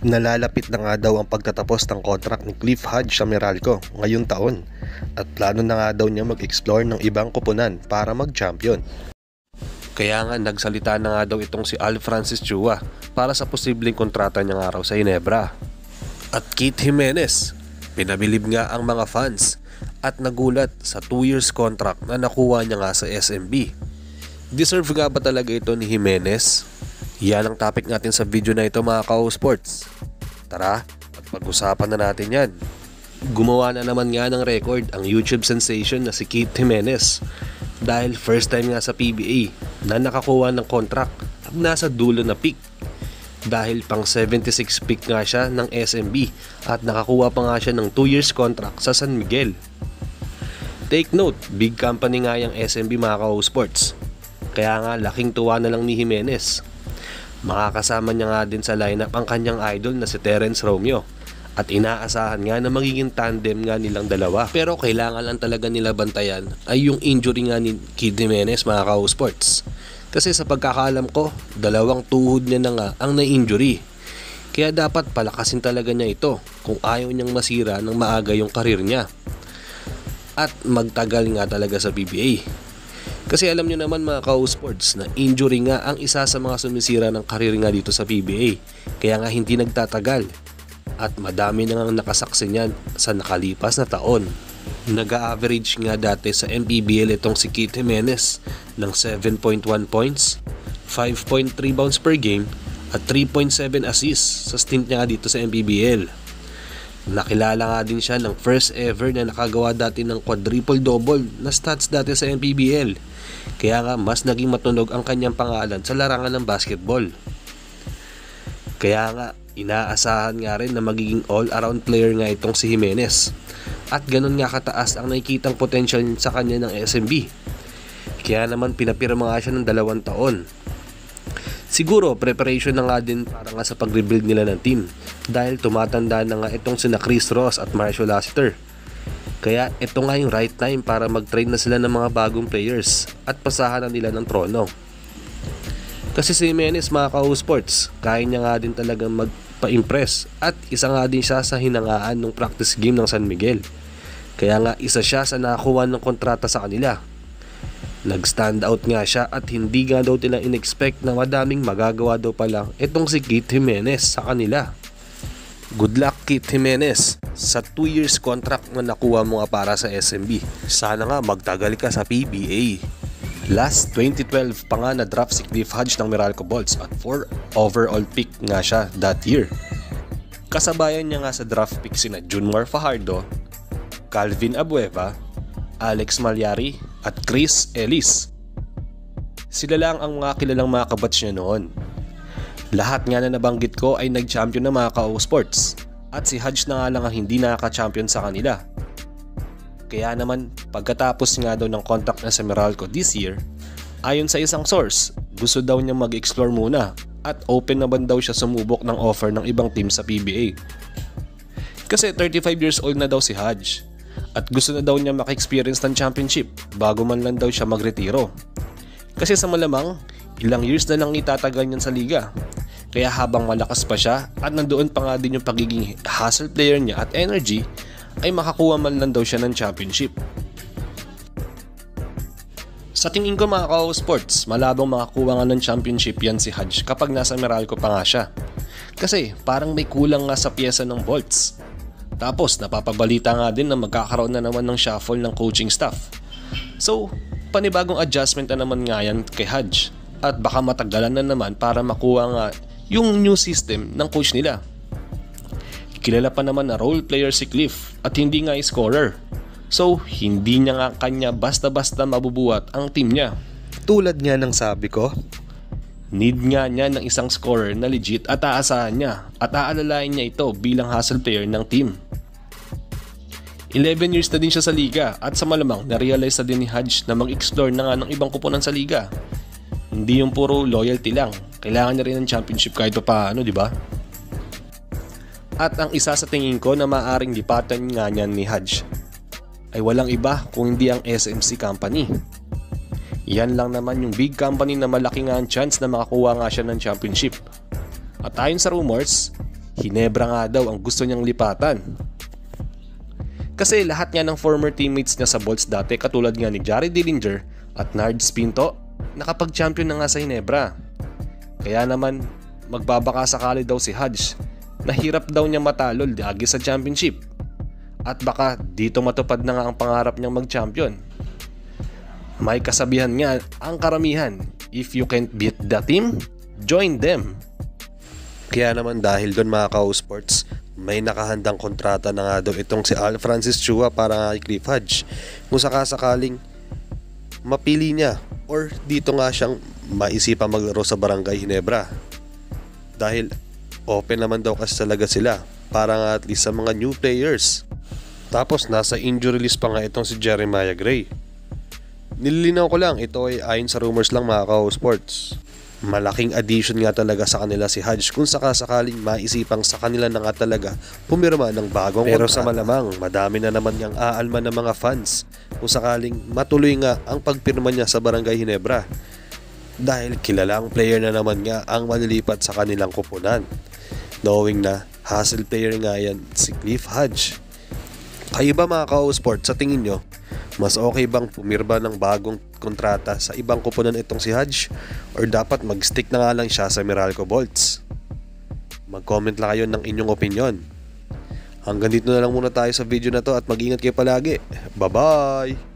Nalalapit na nga daw ang pagtatapos ng contract ni Cliff Hodge sa Meralco ngayong taon at plano na nga daw niya mag-explore ng ibang koponan para mag-champion. Kaya nga nagsalita na nga daw itong si Al Francis Chua para sa posibleng kontrata niya nga raw sa Ginebra. At Keith Jimenez, pinabilib nga ang mga fans at nagulat sa 2 years contract na nakuha niya nga sa SMB. Deserve nga ba talaga ito ni Jimenez? Yan ang topic natin sa video na ito mga ka-sports. Tara at pag-usapan na natin yan. Gumawa na naman nga ng record ang YouTube sensation na si Keith Jimenez dahil first time nga sa PBA na nakakuha ng contract at nasa dulo na pick. Dahil pang 76 pick nga siya ng SMB at nakakuha pa nga siya ng 2 years contract sa San Miguel. Take note, big company nga yung SMB mga ka-sports. Kaya nga laking tuwa na lang ni Jimenez. Makakasama niya nga din sa lineup ang kanyang idol na si Terence Romeo at inaasahan nga na magiging tandem nga nilang dalawa. Pero kailangan lang talaga nila bantayan ay yung injury nga ni Keith Jimenez mga ka-sports. Kasi sa pagkakaalam ko, 2 tuhod niya na nga ang na-injury. Kaya dapat palakasin talaga niya ito kung ayaw niyang masira ng maaga yung karir niya. At magtagal nga talaga sa PBA. Kasi alam nyo naman mga ka-sports na injury nga ang isa sa mga sumisira ng karir nga dito sa PBA. Kaya nga hindi nagtatagal. At madami na nga nakasaksi niyan sa nakalipas na taon. Nag-a-average nga dati sa MPBL itong si Keith Jimenez ng 7.1 points, 5.3 rebounds per game at 3.7 assists sa stint niya dito sa MPBL. Nakilala nga din siya ng first ever na nakagawa dati ng quadruple-double na stats dati sa MPBL. Kaya nga mas naging matunog ang kanyang pangalan sa larangan ng basketball. Kaya nga inaasahan nga rin na magiging all-around player nga itong si Jimenez. At ganun nga kataas ang nakikitang potential sa kanya ng SMB. Kaya naman pinapirma nga siya ng 2 taon. Siguro preparation na nga din para nga sa pag-rebuild nila ng team dahil tumatanda na nga itong sina Chris Ross at Marshall Lassiter. Kaya ito nga yung right time para mag-trade na sila ng mga bagong players at pasahan na nila ng trono. Kasi si Jimenez mga ka-sports, kaya niya nga din talagang magpa-impress at isa nga din siya sa hinangaan ng practice game ng San Miguel. Kaya nga isa siya sa nakakuha ng kontrata sa kanila. Nag-stand out nga siya at hindi nga daw nila in-expect na madaming magagawa daw pa lang itong si Keith Jimenez sa kanila. Good luck Keith Jimenez sa 2 years contract na nakuha mo nga para sa SMB. Sana nga magtagal ka sa PBA. Last 2012 pa nga na draft si Cliff Hodge ng Meralco Bolts at 4 overall pick nga siya that year. Kasabayan niya nga sa draft pick sina Junmar Fajardo, Calvin Abueva, Alex Malyari at Chris Ellis. Sila lang ang mga kilalang mga kabats niya noon. Lahat nga na nabanggit ko ay nag-champion na mga ka-sports at si Hodge na nga lang ang hindi nakaka-champion sa kanila. Kaya naman pagkatapos nga daw ng contract na sa Meralco this year, ayon sa isang source, gusto daw niya mag-explore muna at open naman daw siya sumubok ng offer ng ibang team sa PBA. Kasi 35 years old na daw si Hodge at gusto na daw niya maka-experience ng championship bago man lang daw siya magretiro. Kasi sa malamang, ilang years na lang itatagal niyan sa liga. Kaya habang malakas pa siya at nandoon pa nga din yung pagiging hustle player niya at energy, ay makakuha man lang daw siya ng championship. Sa tingin ko mga ka-sports, malabang makakuha nga ng championship yan si Hodge kapag nasa Meralco pa nga siya. Kasi parang may kulang nga sa pyesa ng Bolts. Tapos napapabalita nga din na magkakaroon na naman ng shuffle ng coaching staff. So, panibagong adjustment na naman nga yan kay Hodge. At baka matagalan na naman para makuha nga yung new system ng coach nila. Kilala pa naman na role player si Cliff at hindi nga scorer. So, hindi niya nga kanya basta-basta mabubuhat ang team niya. Tulad nga ng sabi ko, need nga niya ng isang scorer na legit at aasahan niya at aalalain niya ito bilang hustle player ng team. 11 years na din siya sa liga at sa malamang na-realize na din ni Hodge na mag-explore na nga ng ibang kupunan sa liga. Hindi yung puro loyalty lang. Kailangan niya rin ng championship kahit pa paano, di ba? At ang isa sa tingin ko na maaaring lipatan nga niyan ni Hodge ay walang iba kung hindi ang SMC Company. Yan lang naman yung big company na malaki nga ang chance na makakuha nga siya ng championship. At ayon sa rumors, Ginebra nga daw ang gusto niyang lipatan. Kasi lahat nga ng former teammates niya sa Bolts dati, katulad nga ni Jared Dillinger at Nards Pinto, nakapag-champion na nga sa Ginebra. Kaya naman magbabaka sakali daw si Hodge na hirap daw niya matalo lagi sa championship. At baka dito matupad na nga ang pangarap niyang mag-champion. May kasabihan nga ang karamihan, if you can't beat the team, join them. Kaya naman dahil doon mga ka-sports, may nakahandang kontrata na nga daw itong si Al Francis Chua para nga kay Cliff Hodge. Kung sakasakaling mapili niya or dito nga siyang maisipang maglaro sa Barangay Ginebra. Dahil open naman daw kasi talaga sila para nga at least sa mga new players. Tapos nasa injury list pa nga itong si Jeremiah Gray. Nililinaw ko lang, ito ay ayon sa rumors lang mga ka-sports. Malaking addition nga talaga sa kanila si Hodge kung sakasakaling maisipang sa kanila na nga talaga pumirma ng bagong kontrata. Pero sa malamang, madami na naman niyang aalman ng mga fans kung sakaling matuloy nga ang pagpirma niya sa Barangay Ginebra. Dahil kilalang player na naman nga ang malilipat sa kanilang kupunan. Knowing na hustle player nga yan si Cliff Hodge. Kayo ba mga ka-sports, sa tingin nyo, mas okay bang pumirma ng bagong kontrata sa ibang kupunan itong si Hodge or dapat mag-stick na nga lang siya sa Meralco Bolts? Mag-comment lang kayo ng inyong opinion. Hanggang dito na lang muna tayo sa video na to at mag-ingat kayo palagi. Bye-bye!